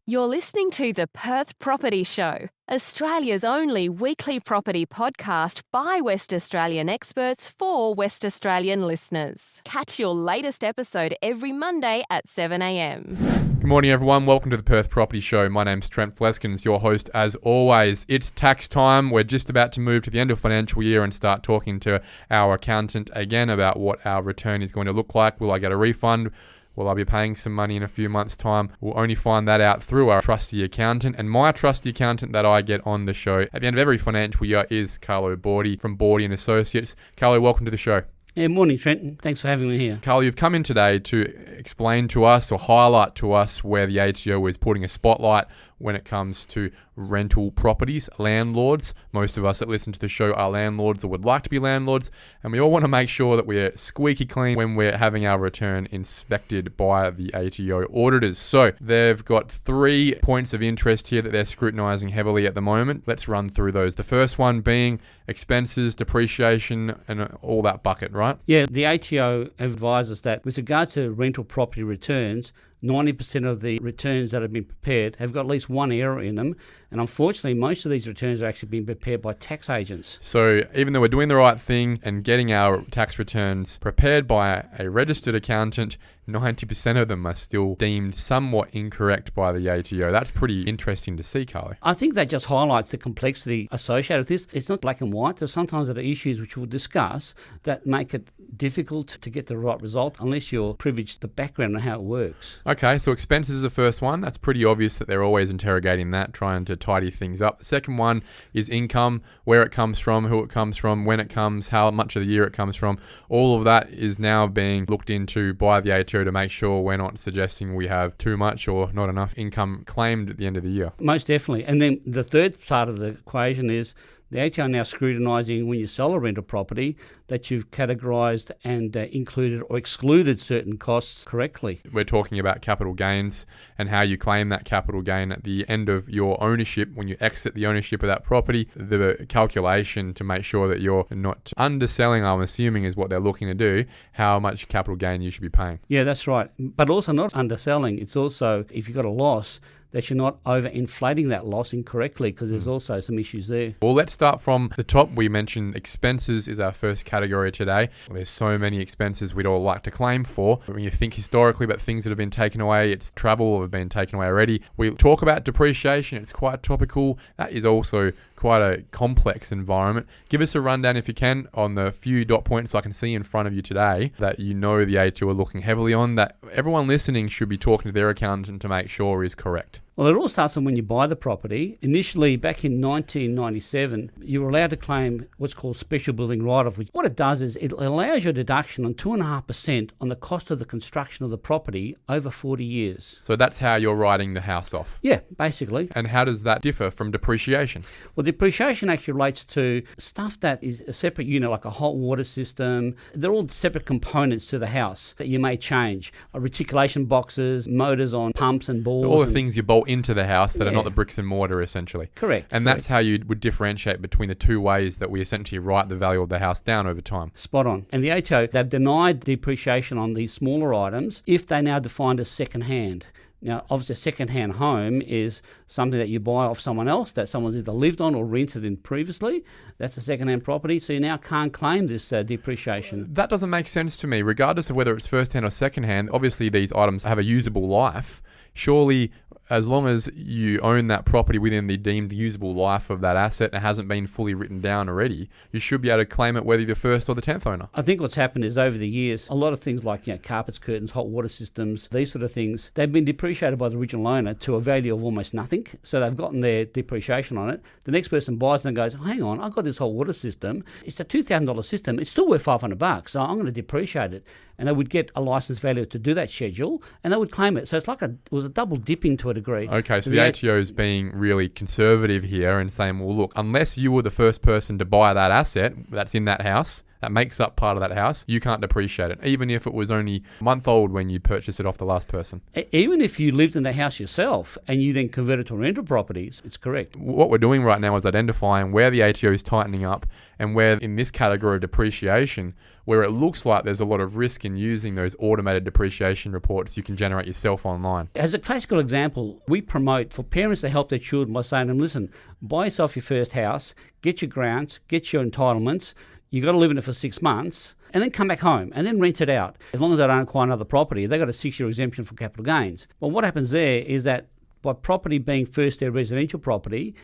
You're listening to the Perth Property Show, Australia's only weekly property podcast by West Australian experts for West Australian listeners. Catch your latest episode every Monday at 7 a.m. Good morning, everyone. Welcome to the Perth Property Show. My name's Trent Fleskens, your host as always. It's tax time. We're just about to move to the end of financial year and start talking to our accountant again about what our return is going to look like. Will I get a refund? Will I be paying some money in a few months' time? We'll only find that out through our trusty accountant. And my trusty accountant that I get on the show at the end of every financial year is Carlo Bordi from Bordi Associates. Carlo, welcome to the show. Yeah, morning, Trent. Thanks for having me here. Carlo, you've come in today to explain to us or highlight to us where the ATO is putting a spotlight when it comes to rental properties, landlords. Most of us that listen to the show are landlords or would like to be landlords, and we all want to make sure that we're squeaky clean when we're having our return inspected by the ATO auditors. So they've got 3 points of interest here that they're scrutinising heavily at the moment. Let's run through those. The first one being expenses, depreciation, and all that bucket, right? Yeah, the ATO advises that with regard to rental property returns, 90% of the returns that have been prepared have got at least one error in them. And unfortunately, most of these returns are actually being prepared by tax agents. So even though we're doing the right thing and getting our tax returns prepared by a registered accountant, 90% of them are still deemed somewhat incorrect by the ATO. That's pretty interesting to see, Carlo. I think that just highlights the complexity associated with this. It's not black and white. There's sometimes there are issues which we'll discuss that make it difficult to get the right result unless you're privileged to the background on how it works. Okay, so expenses is the first one. That's pretty obvious that they're always interrogating that, trying to tidy things up. The second one is income, where it comes from, who it comes from, when it comes, how much of the year it comes from. All of that is now being looked into by the ATO to make sure we're not suggesting we have too much or not enough income claimed at the end of the year. Most definitely. And then the third part of the equation is the ATO now scrutinising when you sell a rental property that you've categorised and included or excluded certain costs correctly. We're talking about capital gains and how you claim that capital gain at the end of your ownership. When you exit the ownership of that property, the calculation to make sure that you're not underselling, I'm assuming is what they're looking to do, how much capital gain you should be paying. Yeah, that's right. But also not underselling. It's also, if you've got a loss, that you're not overinflating that loss incorrectly, because there's also some issues there. Well, let's start from the top. We mentioned expenses is our first category today. There's so many expenses we'd all like to claim for. When you think historically about things that have been taken away, it's travel or have been taken away already. We talk about depreciation. It's quite topical. That is also quite a complex environment. Give us a rundown, if you can, on the few dot points I can see in front of you today that you know the ATO are looking heavily on, that everyone listening should be talking to their accountant to make sure is correct. Well, it all starts from when you buy the property. Initially, back in 1997, you were allowed to claim what's called special building write-off, which what it does is it allows you a deduction on 2.5% on the cost of the construction of the property over 40 years. So that's how you're writing the house off? Yeah, basically. And how does that differ from depreciation? Well, depreciation actually relates to stuff that is a separate unit, like a hot water system. They're all separate components to the house that you may change. Reticulation boxes, motors on pumps and balls. So all the things you bolt into the house that are not the bricks and mortar, essentially. Correct. And that's how you would differentiate between the two ways that we essentially write the value of the house down over time. Spot on. And the ATO, they've denied depreciation on these smaller items if they now defined as second-hand. Now, obviously, a second-hand home is something that you buy off someone else that someone's either lived on or rented in previously. That's a second-hand property, so you now can't claim this depreciation. That doesn't make sense to me. Regardless of whether it's first-hand or second-hand, obviously these items have a usable life. Surely, as long as you own that property within the deemed usable life of that asset and it hasn't been fully written down already, you should be able to claim it whether you're the first or the 10th owner. I think what's happened is over the years, a lot of things like carpets, curtains, hot water systems, these sort of things, they've been depreciated by the original owner to a value of almost nothing. So they've gotten their depreciation on it. The next person buys it and goes, hang on, I've got this hot water system. It's a $2,000 system. It's still worth $500, so I'm going to depreciate it. And they would get a license value to do that schedule, and they would claim it. So it's like it was a double dipping to a degree. Okay, so the ATO is being really conservative here and saying, well, look, unless you were the first person to buy that asset that's in that house, that makes up part of that house, you can't depreciate it, even if it was only a month old when you purchased it off the last person. Even if you lived in the house yourself and you then convert it to rental properties, it's correct. What we're doing right now is identifying where the ATO is tightening up and where in this category of depreciation, where it looks like there's a lot of risk in using those automated depreciation reports you can generate yourself online. As a classical example, we promote for parents to help their children by saying to them, listen, buy yourself your first house, get your grants, get your entitlements, you've got to live in it for 6 months, and then come back home and then rent it out. As long as they don't acquire another property, they've got a 6-year exemption for capital gains. But what happens there is that by property being first their residential property,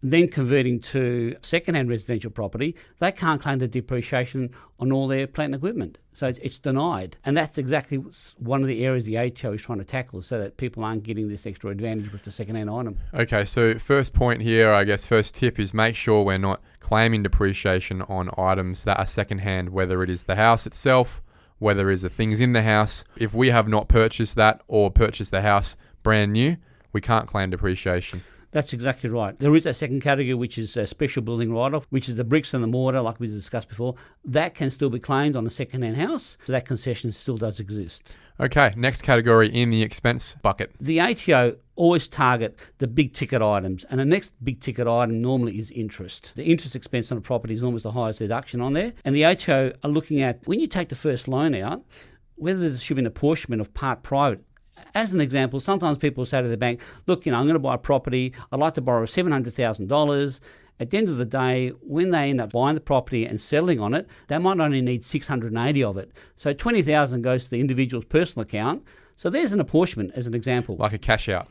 then converting to second-hand residential property, they can't claim the depreciation on all their plant and equipment. So it's denied. And that's exactly one of the areas the ATO is trying to tackle, so that people aren't getting this extra advantage with the second-hand item. Okay, so first point here, I guess first tip is make sure we're not claiming depreciation on items that are second-hand, whether it is the house itself, whether it is the things in the house. If we have not purchased that or purchased the house brand new, we can't claim depreciation. That's exactly right. There is a second category, which is a special building write-off, which is the bricks and the mortar, like we discussed before. That can still be claimed on a second-hand house, so that concession still does exist. Okay, next category in the expense bucket. The ATO always target the big-ticket items, and the next big-ticket item normally is interest. The interest expense on a property is almost the highest deduction on there, and the ATO are looking at, when you take the first loan out, whether there should be an apportionment of part private. As an example, sometimes people say to the bank, look, I'm going to buy a property, I'd like to borrow $700,000. At the end of the day, when they end up buying the property and settling on it, they might only need 680 of it. So 20,000 goes to the individual's personal account. So there's an apportionment as an example. Like a cash out.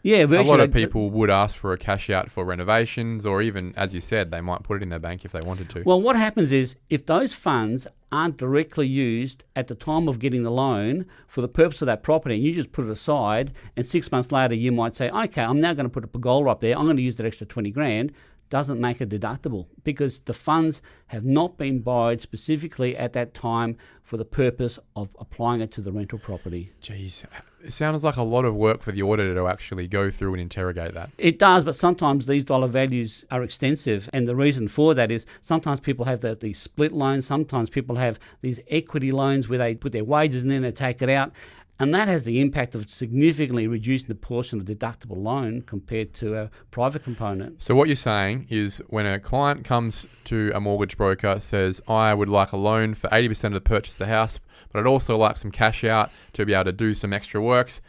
Yeah, a lot of people would ask for a cash out for renovations, or even, as you said, they might put it in their bank if they wanted to. Well, what happens is, if those funds aren't directly used at the time of getting the loan for the purpose of that property, and you just put it aside, and 6 months later you might say, okay, I'm now going to put a pergola up there, I'm going to use that extra 20 grand, doesn't make it deductible because the funds have not been borrowed specifically at that time for the purpose of applying it to the rental property. Jeez, it sounds like a lot of work for the auditor to actually go through and interrogate that. It does, but sometimes these dollar values are extensive, and the reason for that is sometimes people have these split loans, sometimes people have these equity loans where they put their wages in there and they take it out. And that has the impact of significantly reducing the portion of deductible loan compared to a private component. So what you're saying is when a client comes to a mortgage broker, says, I would like a loan for 80% of the purchase of the house, but I'd also like some cash out to be able to do some extra works.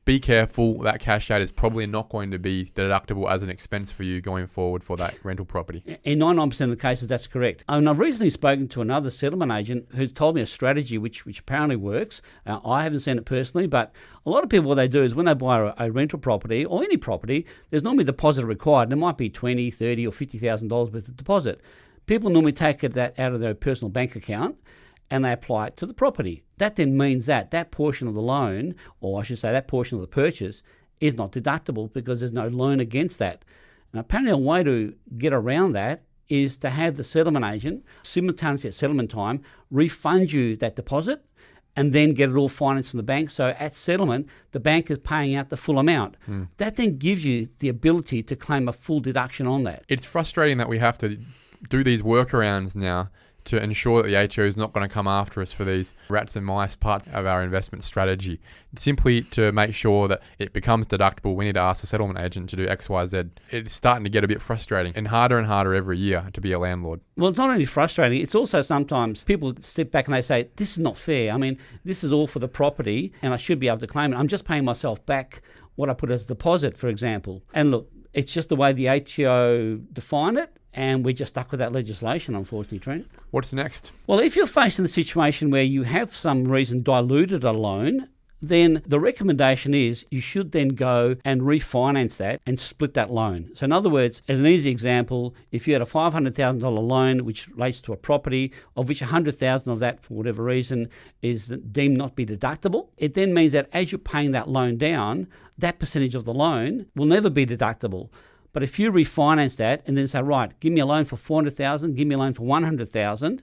Be careful, that cash out is probably not going to be deductible as an expense for you going forward for that rental property. In 99% of the cases, that's correct. And I've recently spoken to another settlement agent who's told me a strategy which apparently works. I haven't seen it personally, but a lot of people, what they do is when they buy a rental property or any property, there's normally a deposit required. And it might be $20,000, $30,000 or $50,000 worth of deposit. People normally take that out of their personal bank account and they apply it to the property. That then means that portion of the loan, or I should say that portion of the purchase, is not deductible because there's no loan against that. And apparently a way to get around that is to have the settlement agent, simultaneously at settlement time, refund you that deposit and then get it all financed from the bank. So at settlement, the bank is paying out the full amount. That then gives you the ability to claim a full deduction on that. It's frustrating that we have to do these workarounds now to ensure that the ATO is not going to come after us for these rats and mice parts of our investment strategy. Simply to make sure that it becomes deductible, we need to ask the settlement agent to do X, Y, Z. It's starting to get a bit frustrating and harder every year to be a landlord. Well, it's not only frustrating, it's also sometimes people step back and they say, this is not fair. I mean, this is all for the property and I should be able to claim it. I'm just paying myself back what I put as a deposit, for example. And look, it's just the way the ATO define it. And we're just stuck with that legislation, unfortunately, Trent. What's next? Well, if you're facing the situation where you have some reason diluted a loan, then the recommendation is you should then go and refinance that and split that loan. So in other words, as an easy example, if you had a $500,000 loan which relates to a property, of which $100,000 of that, for whatever reason, is deemed not be deductible, it then means that as you're paying that loan down, that percentage of the loan will never be deductible. But if you refinance that and then say, right, give me a loan for $400,000, give me a loan for $100,000,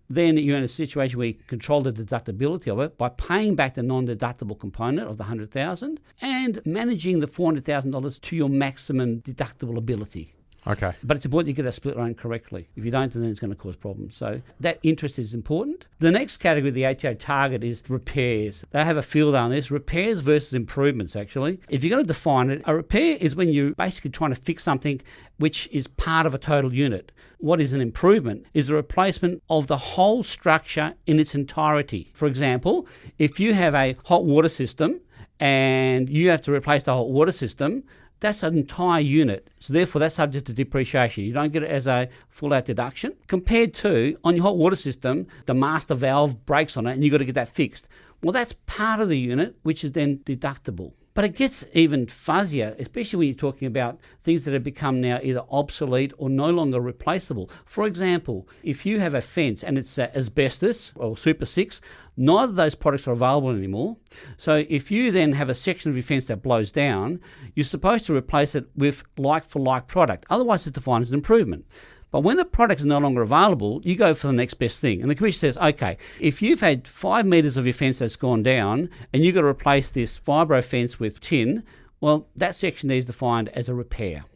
then you're in a situation where you control the deductibility of it by paying back the non-deductible component of the $100,000 and managing the $400,000 to your maximum deductible ability. Okay. But it's important you get that split rate correctly. If you don't, then it's going to cause problems. So that interest is important. The next category the ATO target is repairs. They have a field on this, repairs versus improvements, actually. If you're going to define it, a repair is when you're basically trying to fix something which is part of a total unit. What is an improvement is the replacement of the whole structure in its entirety. For example, if you have a hot water system and you have to replace the hot water system, that's an entire unit. So therefore, that's subject to depreciation. You don't get it as a full-out deduction. Compared to, on your hot water system, the master valve breaks on it and you've got to get that fixed. Well, that's part of the unit, which is then deductible. But it gets even fuzzier, especially when you're talking about things that have become now either obsolete or no longer replaceable. For example, if you have a fence and it's asbestos or Super 6, neither of those products are available anymore. So if you then have a section of your fence that blows down, you're supposed to replace it with like-for-like product. Otherwise, it's defined as an improvement. But when the product is no longer available, you go for the next best thing. And the commission says, okay, if you've had 5 metres of your fence that's gone down and you've got to replace this fibro fence with tin, well, that section there is defined as a repair.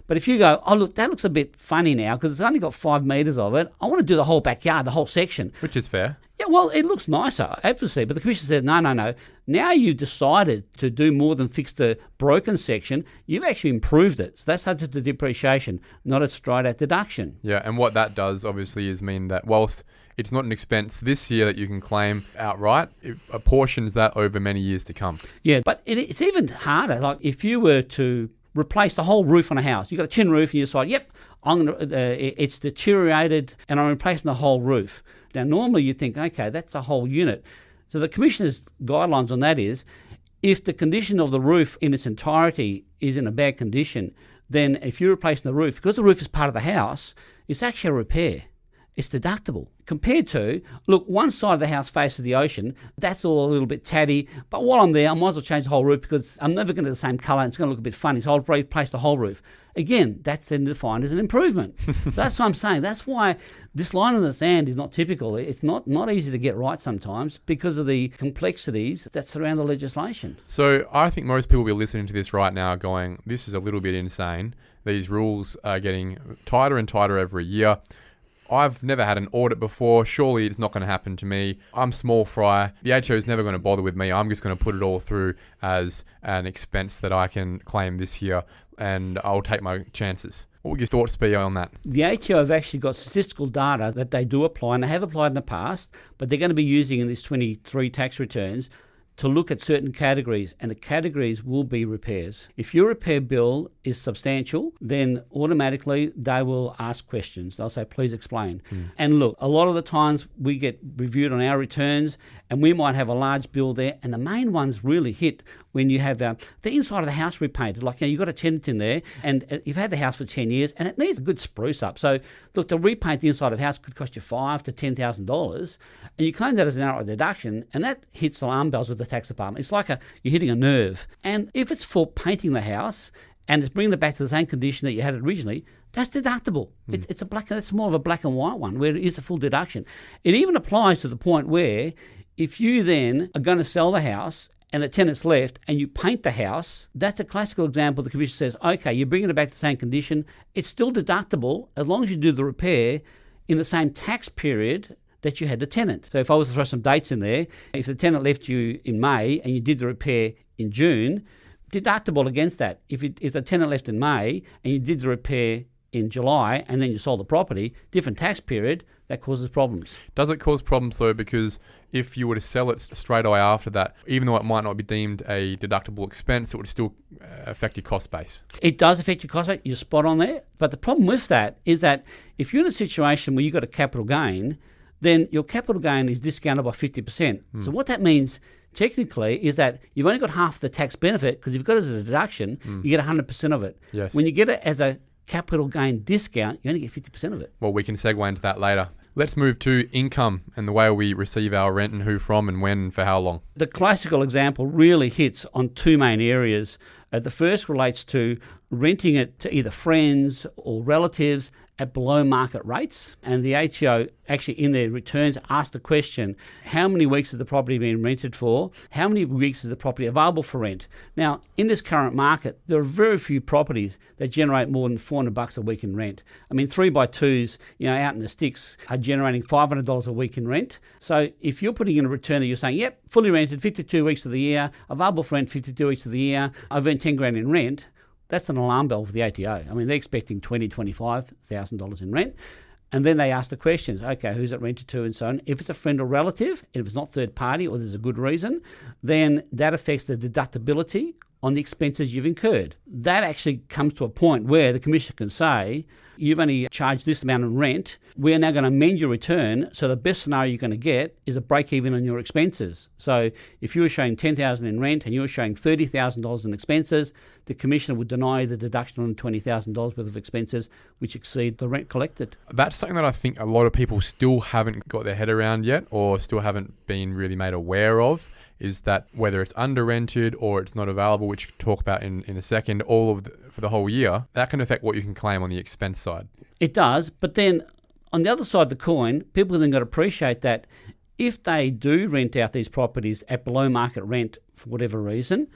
But if you go, oh, look, that looks a bit funny now because it's only got 5 metres of it, I want to do the whole backyard, the whole section. Which is fair. Yeah, well, it looks nicer, obviously, but the commission says, no. Now you've decided to do more than fix the broken section. You've actually improved it. So that's subject to depreciation, not a straight-out deduction. Yeah, and what that does, obviously, is mean that whilst it's not an expense this year that you can claim outright, it apportions that over many years to come. Yeah, but it's even harder. Like if you were to replace the whole roof on a house, you've got a tin roof and you decide, yep, it's deteriorated and I'm replacing the whole roof. Now, normally you think, okay, that's a whole unit. So the Commissioner's guidelines on that is, if the condition of the roof in its entirety is in a bad condition, then if you're replacing the roof, because the roof is part of the house, it's actually a repair. It's deductible. Compared to, look, one side of the house faces the ocean, that's all a little bit tatty, but while I'm there, I might as well change the whole roof because I'm never going to the same colour and it's going to look a bit funny, so I'll replace the whole roof. Again, that's then defined as an improvement. That's what I'm saying. That's why this line in the sand is not typical. It's not easy to get right sometimes because of the complexities that surround the legislation. So I think most people will be listening to this right now going, this is a little bit insane. These rules are getting tighter and tighter every year. I've never had an audit before. Surely it's not going to happen to me. I'm small fry. The ATO is never going to bother with me. I'm just going to put it all through as an expense that I can claim this year, and I'll take my chances. What would your thoughts be on that? The ATO have actually got statistical data that they do apply, and they have applied in the past, but they're going to be using in these 23 tax returns to look at certain categories, and the categories will be repairs. If your repair bill is substantial, then automatically they will ask questions. They'll say, please explain. And look, a lot of the times we get reviewed on our returns and we might have a large bill there, and the main ones really hit when you have the inside of the house repainted. Like, you've got a tenant in there and you've had the house for 10 years and it needs a good spruce up. So look, to repaint the inside of the house could cost you $5,000 to $10,000, and you claim that as an outright deduction, and that hits alarm bells with the tax department. It's like you're hitting a nerve. And if it's for painting the house and it's bringing it back to the same condition that you had it originally, that's deductible. It's more of a black and white one where it is a full deduction. It even applies to the point where if you then are going to sell the house and the tenant's left and you paint the house, that's a classical example. The Commission says, okay, you're bringing it back to the same condition. It's still deductible as long as you do the repair in the same tax period that you had the tenant. So if I was to throw some dates in there, if the tenant left you in May and you did the repair in June, deductible against that. If the tenant left in May and you did the repair in July and then you sold the property, different tax period, that causes problems. Does it cause problems though? Because if you were to sell it straight away after that, even though it might not be deemed a deductible expense, it would still affect your cost base. It does affect your cost base. You're spot on there. But the problem with that is that if you're in a situation where you've got a capital gain, then your capital gain is discounted by 50%. So what that means technically is that you've only got half the tax benefit, because if you've got it as a deduction, you get 100% of it. Yes. When you get it as a capital gain discount, you only get 50% of it. Well, we can segue into that later. Let's move to income and the way we receive our rent and who from and when and for how long. The classical example really hits on two main areas. The first relates to renting it to either friends or relatives at below market rates, and the ATO actually in their returns asked the question, how many weeks has the property been rented for? How many weeks is the property available for rent? Now, in this current market, there are very few properties that generate more than $400 a week in rent. I mean, 3x2s, out in the sticks are generating $500 a week in rent. So if you're putting in a return that you're saying, yep, fully rented, 52 weeks of the year, available for rent 52 weeks of the year, I've earned 10 grand in rent, that's an alarm bell for the ATO. I mean, they're expecting $20,000, $25,000 in rent. And then they ask the questions, okay, who's it rented to and so on. If it's a friend or relative, if it's not third party or there's a good reason, then that affects the deductibility on the expenses you've incurred. That actually comes to a point where the commissioner can say, you've only charged this amount in rent, we are now going to amend your return, so the best scenario you're going to get is a break even on your expenses. So if you were showing $10,000 in rent and you were showing $30,000 in expenses, the commissioner would deny the deduction on $20,000 worth of expenses which exceed the rent collected. That's something that I think a lot of people still haven't got their head around yet, or still haven't been really made aware of, is that whether it's under rented or it's not available, which we'll talk about in a second, for the whole year, that can affect what you can claim on the expense side. It does, but then on the other side of the coin, people then got to appreciate that if they do rent out these properties at below market rent for whatever reason,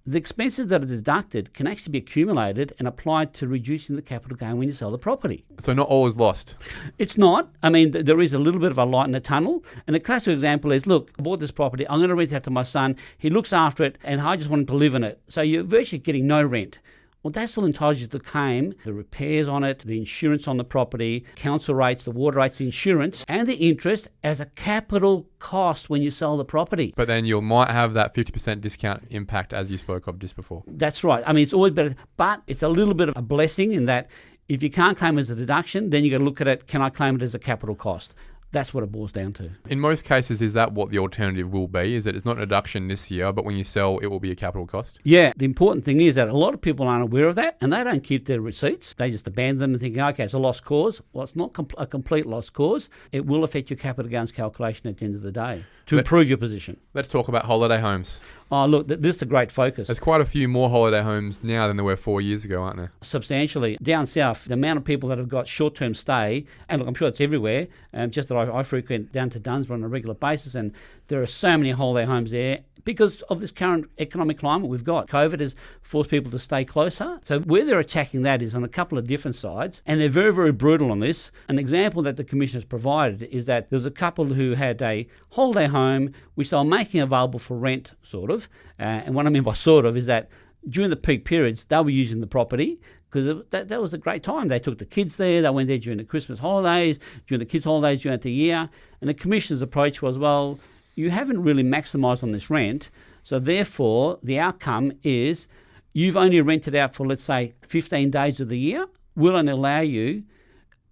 the expenses that are deducted can actually be accumulated and applied to reducing the capital gain when you sell the property. So not all is lost. It's not. I mean, there is a little bit of a light in the tunnel. And the classic example is, look, I bought this property, I'm going to rent it out to my son, he looks after it, and I just want him to live in it. So you're virtually getting no rent. Well, that still entitles you to claim the repairs on it, the insurance on the property, council rates, the water rates, the insurance, and the interest as a capital cost when you sell the property. But then you might have that 50% discount impact as you spoke of just before. That's right. I mean, it's always better, but it's a little bit of a blessing in that if you can't claim it as a deduction, then you got to look at it, can I claim it as a capital cost? That's what it boils down to. In most cases, is that what the alternative will be? Is that it's not a deduction this year, but when you sell, it will be a capital cost? Yeah. The important thing is that a lot of people aren't aware of that, and they don't keep their receipts. They just abandon them and think, okay, it's a lost cause. Well, it's not a complete lost cause. It will affect your capital gains calculation at the end of the day to improve your position. Let's talk about holiday homes. Oh, look, this is a great focus. There's quite a few more holiday homes now than there were 4 years ago, aren't there? Substantially. Down south, the amount of people that have got short-term stay, and look, I'm sure it's everywhere, just that I frequent down to Dunsborough on a regular basis, and there are so many holiday homes there because of this current economic climate we've got. COVID has forced people to stay closer. So where they're attacking that is on a couple of different sides, and they're very, very brutal on this. An example that the Commission has provided is that there's a couple who had a holiday home which they were making available for rent, sort of. And what I mean by sort of is that during the peak periods, they were using the property because that was a great time. They took the kids there. They went there during the Christmas holidays, during the kids' holidays during the year. And the Commissioner's approach was, well, you haven't really maximised on this rent, so therefore the outcome is you've only rented out for, let's say, 15 days of the year. We'll only allow you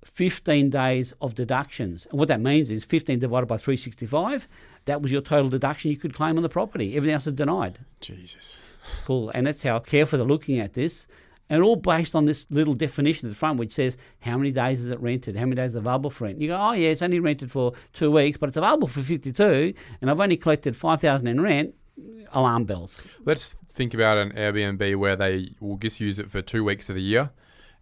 15 days of deductions. And what that means is 15 divided by 365, that was your total deduction you could claim on the property. Everything else is denied. Jesus. Cool. And that's how careful they're looking at this. And all based on this little definition at the front which says how many days is it rented, how many days is available for rent. You go, oh yeah, it's only rented for 2 weeks, but it's available for 52, and I've only collected $5,000 in rent. Alarm bells. Let's think about an Airbnb where they will just use it for 2 weeks of the year,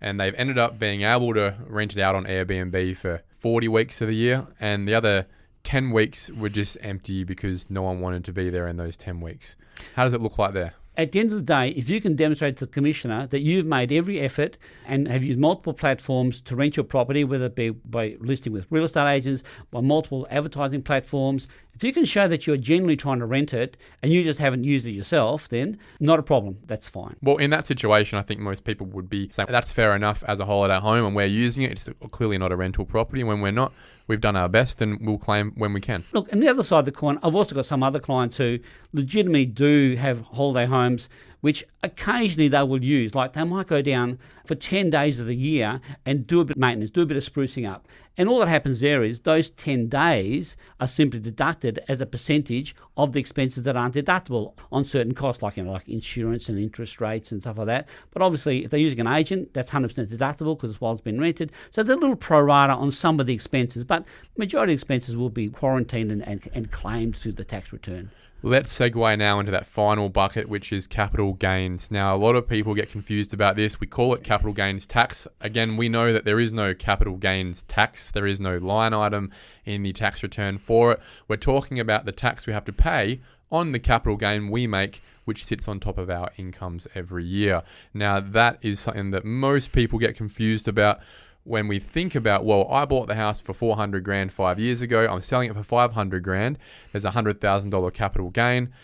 and they've ended up being able to rent it out on Airbnb for 40 weeks of the year, and the other 10 weeks were just empty because no one wanted to be there in those 10 weeks. How does it look like there? At the end of the day, if you can demonstrate to the Commissioner that you've made every effort and have used multiple platforms to rent your property, whether it be by listing with real estate agents, by multiple advertising platforms, if you can show that you're genuinely trying to rent it and you just haven't used it yourself, then not a problem. That's fine. Well, in that situation, I think most people would be saying that's fair enough as a holiday home and we're using it. It's clearly not a rental property. When we're not, we've done our best and we'll claim when we can. Look, on the other side of the coin, I've also got some other clients who legitimately do have holiday homes which occasionally they will use. Like they might go down for 10 days of the year and do a bit of maintenance, do a bit of sprucing up. And all that happens there is those 10 days are simply deducted as a percentage of the expenses that aren't deductible on certain costs, like like insurance and interest rates and stuff like that. But obviously, if they're using an agent, that's 100% deductible because it's while it's been rented. So there's a little pro rata on some of the expenses, but majority of expenses will be quarantined and claimed through the tax return. Let's segue now into that final bucket, which is capital gains. Now, a lot of people get confused about this. We call it capital gains tax. Again, we know that there is no capital gains tax. There is no line item in the tax return for it. We're talking about the tax we have to pay on the capital gain we make, which sits on top of our incomes every year. Now, that is something that most people get confused about. When we think about, well, I bought the house for 400 grand 5 years ago, I'm selling it for 500 grand, there's a $100,000 capital gain.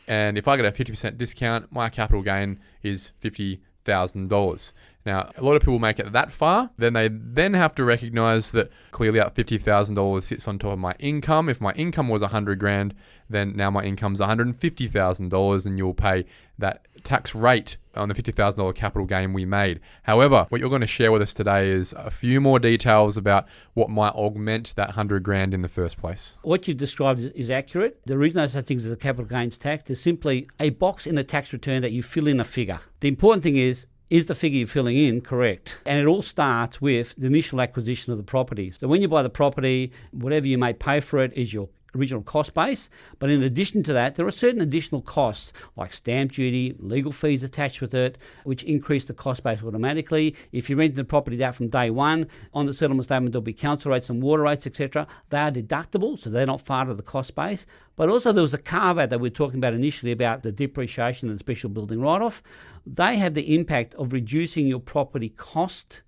And if I get a 50% discount, my capital gain is $50,000. Now, a lot of people make it that far, then they have to recognize that clearly that $50,000 sits on top of my income. If my income was 100 grand, then now my income's $150,000 and you'll pay that tax rate on the $50,000 capital gain we made. However, what you're going to share with us today is a few more details about what might augment that 100 grand in the first place. What you've described is accurate. The reason there's such things as a capital gains tax is simply a box in a tax return that you fill in a figure. The important thing is the figure you're filling in correct? And it all starts with the initial acquisition of the property. So when you buy the property, whatever you may pay for it is your original cost base. But in addition to that, there are certain additional costs like stamp duty, legal fees attached with it, which increase the cost base automatically. If you're renting the property out from day one, on the settlement statement, there'll be council rates and water rates, etc. They are deductible, so they're not part of the cost base. But also there was a carve-out that we were talking about initially about the depreciation and special building write-off. They have the impact of reducing your property cost,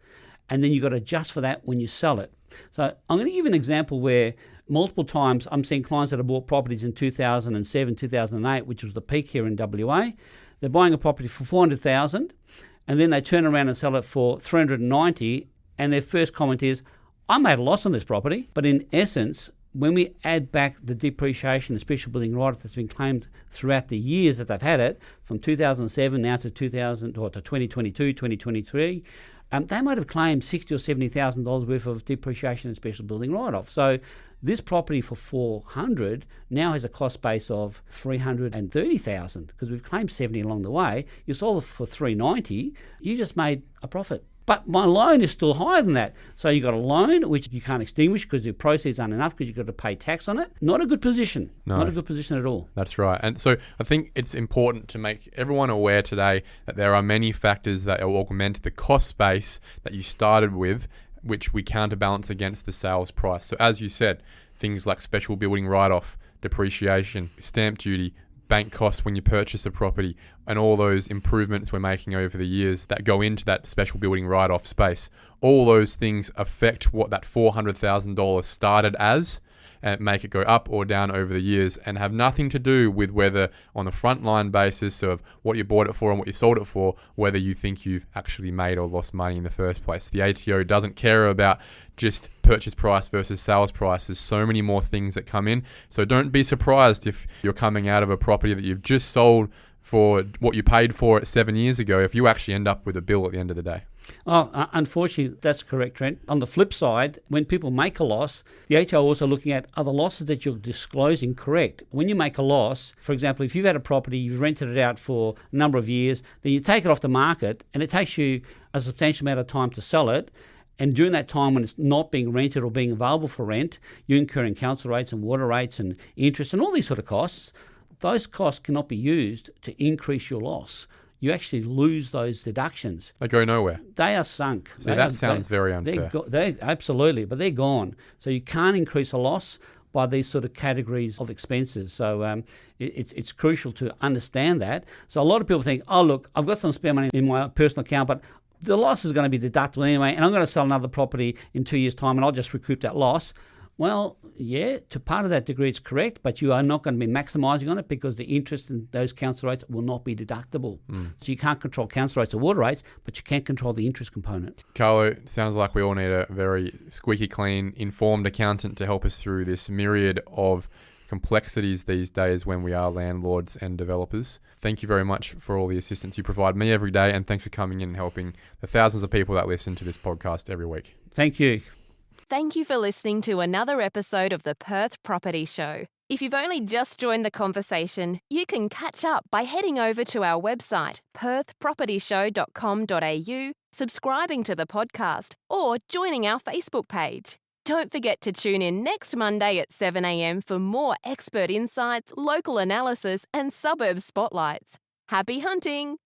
and then you've got to adjust for that when you sell it. So I'm going to give an example where multiple times I'm seeing clients that have bought properties in 2007, 2008, which was the peak here in WA. They're buying a property for $400,000 and then they turn around and sell it for $390,000, and their first comment is, I made a loss on this property. But in essence, when we add back the depreciation, the special building write-off that's been claimed throughout the years that they've had it, from 2007 now to 2022, 2023, they might have claimed $60,000 or $70,000 worth of depreciation and special building write-off. So this property for $400,000 now has a cost base of $330,000 because we've claimed $70,000 along the way. You sold it for $390,000, you just made a profit. But my loan is still higher than that. So you've got a loan which you can't extinguish because your proceeds aren't enough because you've got to pay tax on it. Not a good position. No. Not a good position at all. That's right. And so I think it's important to make everyone aware today that there are many factors that will augment the cost base that you started with, which we counterbalance against the sales price. So as you said, things like special building write-off, depreciation, stamp duty, bank costs when you purchase a property, and all those improvements we're making over the years that go into that special building write-off space. All those things affect what that $400,000 started as and make it go up or down over the years, and have nothing to do with whether on the frontline basis of what you bought it for and what you sold it for, whether you think you've actually made or lost money in the first place. The ATO doesn't care about just purchase price versus sales price. There's so many more things that come in. So don't be surprised if you're coming out of a property that you've just sold for what you paid for it 7 years ago, if you actually end up with a bill at the end of the day. Oh, unfortunately, that's correct, Trent. On the flip side, when people make a loss, the ATO also looking at are the losses that you're disclosing correct. When you make a loss, for example, if you've had a property, you've rented it out for a number of years, then you take it off the market and it takes you a substantial amount of time to sell it. And during that time when it's not being rented or being available for rent, you're incurring council rates and water rates and interest and all these sort of costs. Those costs cannot be used to increase your loss. You actually lose those deductions. They go nowhere. They are sunk. See, that sounds very unfair. Absolutely, but they're gone. So you can't increase a loss by these sort of categories of expenses. So it's crucial to understand that. So a lot of people think, oh, look, I've got some spare money in my personal account, but the loss is going to be deductible anyway, and I'm going to sell another property in 2 years' time and I'll just recoup that loss. Well, yeah, to part of that degree it's correct, but you are not going to be maximising on it because the interest in those council rates will not be deductible. So you can't control council rates or water rates, but you can control the interest component. Carlo, it sounds like we all need a very squeaky clean, informed accountant to help us through this myriad of complexities these days when we are landlords and developers. Thank you very much for all the assistance you provide me every day, and thanks for coming in and helping the thousands of people that listen to this podcast every week. Thank you. Thank you for listening to another episode of the Perth Property Show. If you've only just joined the conversation, you can catch up by heading over to our website, perthpropertyshow.com.au, subscribing to the podcast, or joining our Facebook page. Don't forget to tune in next Monday at 7 a.m. for more expert insights, local analysis, and suburb spotlights. Happy hunting!